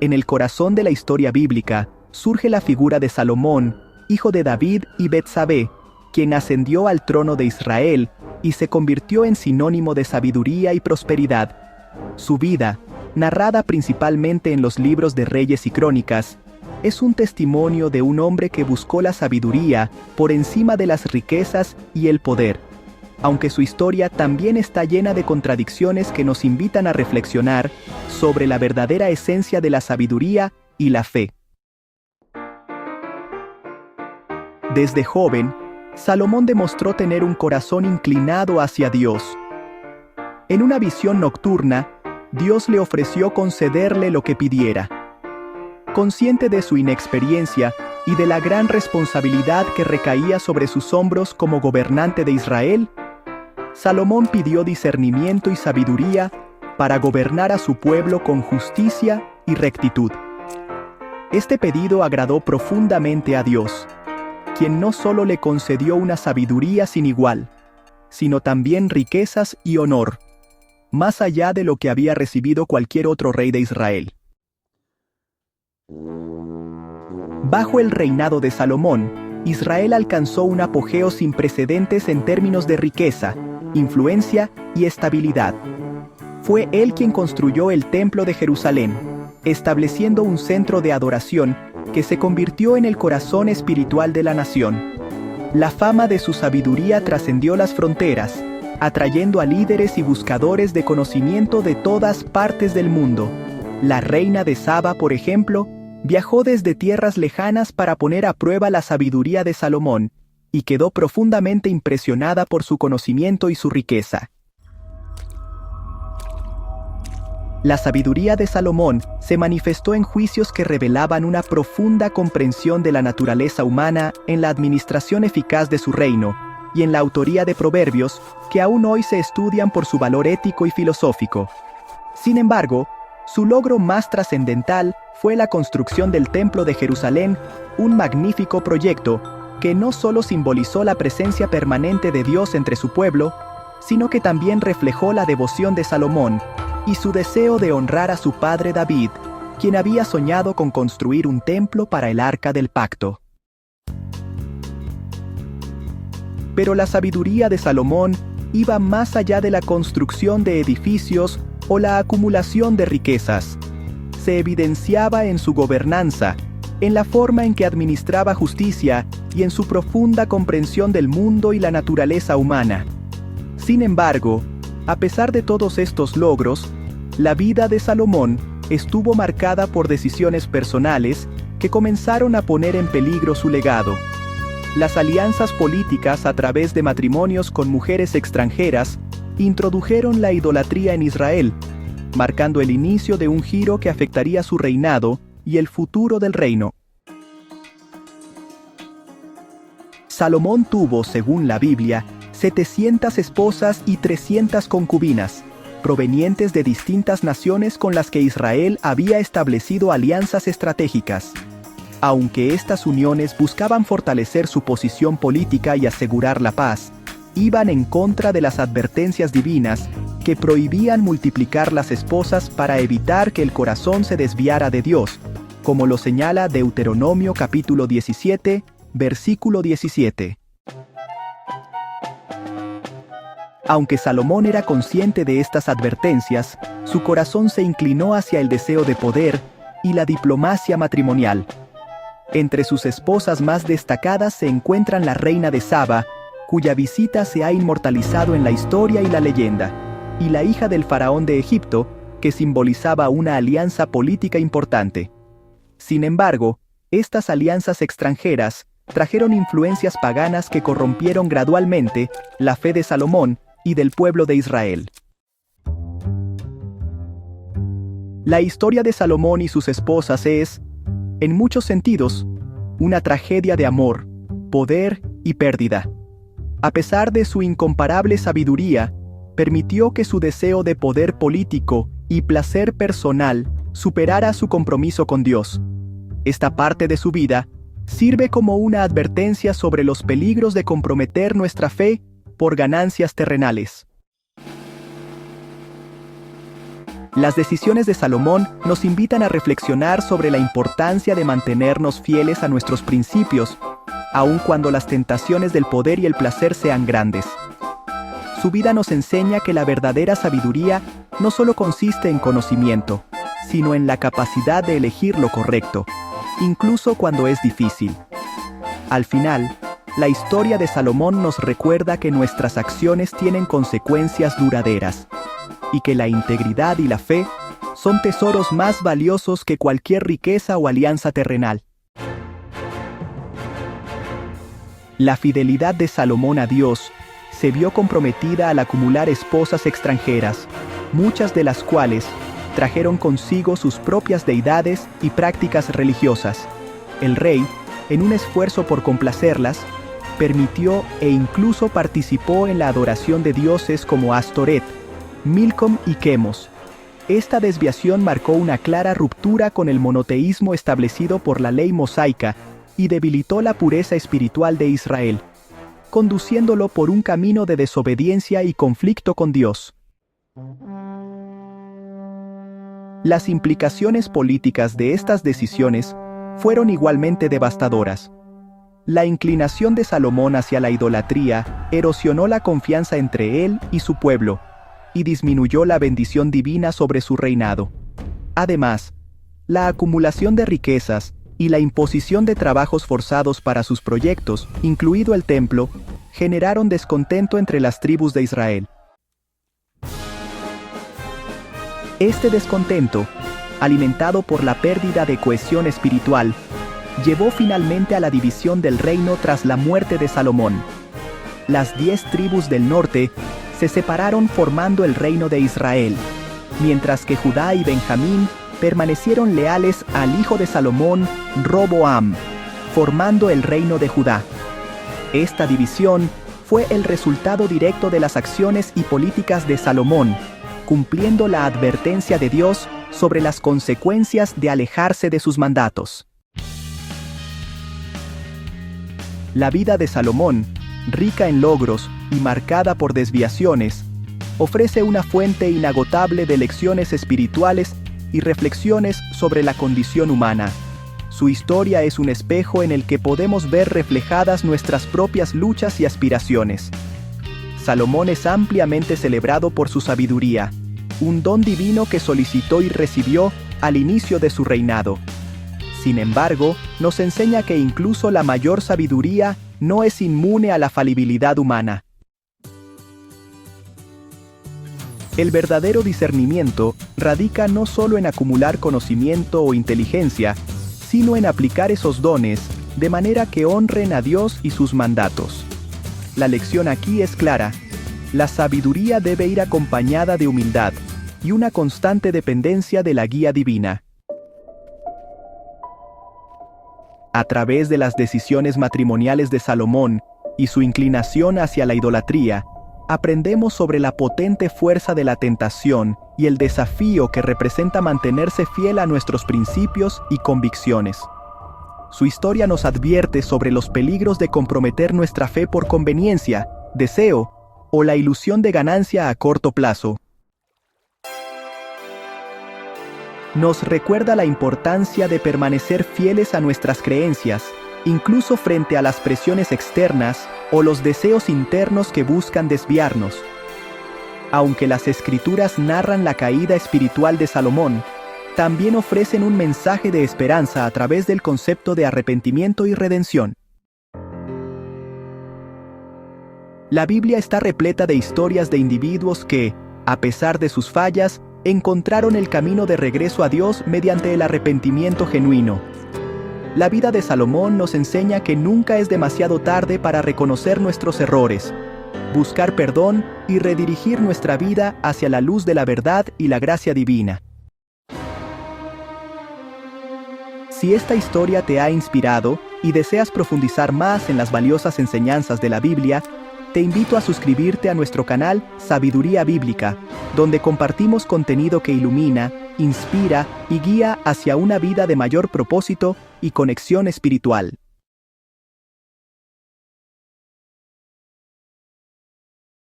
En el corazón de la historia bíblica surge la figura de Salomón, hijo de David y Betsabé, quien ascendió al trono de Israel y se convirtió en sinónimo de sabiduría y prosperidad. Su vida, narrada principalmente en los libros de Reyes y Crónicas, es un testimonio de un hombre que buscó la sabiduría por encima de las riquezas y el poder, aunque su historia también está llena de contradicciones que nos invitan a reflexionar sobre la verdadera esencia de la sabiduría y la fe. Desde joven, Salomón demostró tener un corazón inclinado hacia Dios. En una visión nocturna, Dios le ofreció concederle lo que pidiera. Consciente de su inexperiencia y de la gran responsabilidad que recaía sobre sus hombros como gobernante de Israel, Salomón pidió discernimiento y sabiduría para gobernar a su pueblo con justicia y rectitud. Este pedido agradó profundamente a Dios, quien no solo le concedió una sabiduría sin igual, sino también riquezas y honor, más allá de lo que había recibido cualquier otro rey de Israel. Bajo el reinado de Salomón, Israel alcanzó un apogeo sin precedentes en términos de riqueza, influencia y estabilidad. Fue él quien construyó el Templo de Jerusalén, estableciendo un centro de adoración que se convirtió en el corazón espiritual de la nación. La fama de su sabiduría trascendió las fronteras, atrayendo a líderes y buscadores de conocimiento de todas partes del mundo. La reina de Saba, por ejemplo, viajó desde tierras lejanas para poner a prueba la sabiduría de Salomón, y quedó profundamente impresionada por su conocimiento y su riqueza. La sabiduría de Salomón se manifestó en juicios que revelaban una profunda comprensión de la naturaleza humana en la administración eficaz de su reino, y en la autoría de proverbios que aún hoy se estudian por su valor ético y filosófico. Sin embargo, su logro más trascendental fue la construcción del Templo de Jerusalén, un magnífico proyecto que no solo simbolizó la presencia permanente de Dios entre su pueblo, sino que también reflejó la devoción de Salomón y su deseo de honrar a su padre David, quien había soñado con construir un templo para el Arca del Pacto. Pero la sabiduría de Salomón iba más allá de la construcción de edificios o la acumulación de riquezas. Se evidenciaba en su gobernanza, en la forma en que administraba justicia y en su profunda comprensión del mundo y la naturaleza humana. Sin embargo, a pesar de todos estos logros, la vida de Salomón estuvo marcada por decisiones personales que comenzaron a poner en peligro su legado. Las alianzas políticas a través de matrimonios con mujeres extranjeras introdujeron la idolatría en Israel, marcando el inicio de un giro que afectaría su reinado y el futuro del reino. Salomón tuvo, según la Biblia, 700 esposas y 300 concubinas, provenientes de distintas naciones con las que Israel había establecido alianzas estratégicas. Aunque estas uniones buscaban fortalecer su posición política y asegurar la paz, iban en contra de las advertencias divinas que prohibían multiplicar las esposas para evitar que el corazón se desviara de Dios, como lo señala Deuteronomio capítulo 17, versículo 17. Aunque Salomón era consciente de estas advertencias, su corazón se inclinó hacia el deseo de poder y la diplomacia matrimonial. Entre sus esposas más destacadas se encuentran la reina de Saba, cuya visita se ha inmortalizado en la historia y la leyenda, y la hija del faraón de Egipto, que simbolizaba una alianza política importante. Sin embargo, estas alianzas extranjeras trajeron influencias paganas que corrompieron gradualmente la fe de Salomón y del pueblo de Israel. La historia de Salomón y sus esposas es, en muchos sentidos, una tragedia de amor, poder y pérdida. A pesar de su incomparable sabiduría, permitió que su deseo de poder político y placer personal superara su compromiso con Dios. Esta parte de su vida sirve como una advertencia sobre los peligros de comprometer nuestra fe por ganancias terrenales. Las decisiones de Salomón nos invitan a reflexionar sobre la importancia de mantenernos fieles a nuestros principios, aun cuando las tentaciones del poder y el placer sean grandes. Su vida nos enseña que la verdadera sabiduría no solo consiste en conocimiento, sino en la capacidad de elegir lo correcto, incluso cuando es difícil. Al final, la historia de Salomón nos recuerda que nuestras acciones tienen consecuencias duraderas, y que la integridad y la fe son tesoros más valiosos que cualquier riqueza o alianza terrenal. La fidelidad de Salomón a Dios se vio comprometida al acumular esposas extranjeras, muchas de las cuales trajeron consigo sus propias deidades y prácticas religiosas. El rey, en un esfuerzo por complacerlas, permitió e incluso participó en la adoración de dioses como Astoret, Milcom y Quemos. Esta desviación marcó una clara ruptura con el monoteísmo establecido por la ley mosaica y debilitó la pureza espiritual de Israel, conduciéndolo por un camino de desobediencia y conflicto con Dios. Las implicaciones políticas de estas decisiones fueron igualmente devastadoras. La inclinación de Salomón hacia la idolatría erosionó la confianza entre él y su pueblo, y disminuyó la bendición divina sobre su reinado. Además, la acumulación de riquezas y la imposición de trabajos forzados para sus proyectos, incluido el templo, generaron descontento entre las tribus de Israel. Este descontento, alimentado por la pérdida de cohesión espiritual, llevó finalmente a la división del reino tras la muerte de Salomón. Las 10 tribus del norte se separaron formando el reino de Israel, mientras que Judá y Benjamín permanecieron leales al hijo de Salomón, Roboam, formando el reino de Judá. Esta división fue el resultado directo de las acciones y políticas de Salomón, cumpliendo la advertencia de Dios sobre las consecuencias de alejarse de sus mandatos. La vida de Salomón, rica en logros y marcada por desviaciones, ofrece una fuente inagotable de lecciones espirituales y reflexiones sobre la condición humana. Su historia es un espejo en el que podemos ver reflejadas nuestras propias luchas y aspiraciones. Salomón es ampliamente celebrado por su sabiduría, un don divino que solicitó y recibió al inicio de su reinado. Sin embargo, nos enseña que incluso la mayor sabiduría no es inmune a la falibilidad humana. El verdadero discernimiento radica no solo en acumular conocimiento o inteligencia, sino en aplicar esos dones de manera que honren a Dios y sus mandatos. La lección aquí es clara: la sabiduría debe ir acompañada de humildad y una constante dependencia de la guía divina. A través de las decisiones matrimoniales de Salomón y su inclinación hacia la idolatría, aprendemos sobre la potente fuerza de la tentación y el desafío que representa mantenerse fiel a nuestros principios y convicciones. Su historia nos advierte sobre los peligros de comprometer nuestra fe por conveniencia, deseo o la ilusión de ganancia a corto plazo. Nos recuerda la importancia de permanecer fieles a nuestras creencias, incluso frente a las presiones externas o los deseos internos que buscan desviarnos. Aunque las Escrituras narran la caída espiritual de Salomón, también ofrecen un mensaje de esperanza a través del concepto de arrepentimiento y redención. La Biblia está repleta de historias de individuos que, a pesar de sus fallas, encontraron el camino de regreso a Dios mediante el arrepentimiento genuino. La vida de Salomón nos enseña que nunca es demasiado tarde para reconocer nuestros errores, buscar perdón y redirigir nuestra vida hacia la luz de la verdad y la gracia divina. Si esta historia te ha inspirado y deseas profundizar más en las valiosas enseñanzas de la Biblia, te invito a suscribirte a nuestro canal Sabiduría Bíblica, donde compartimos contenido que ilumina, inspira y guía hacia una vida de mayor propósito y conexión espiritual.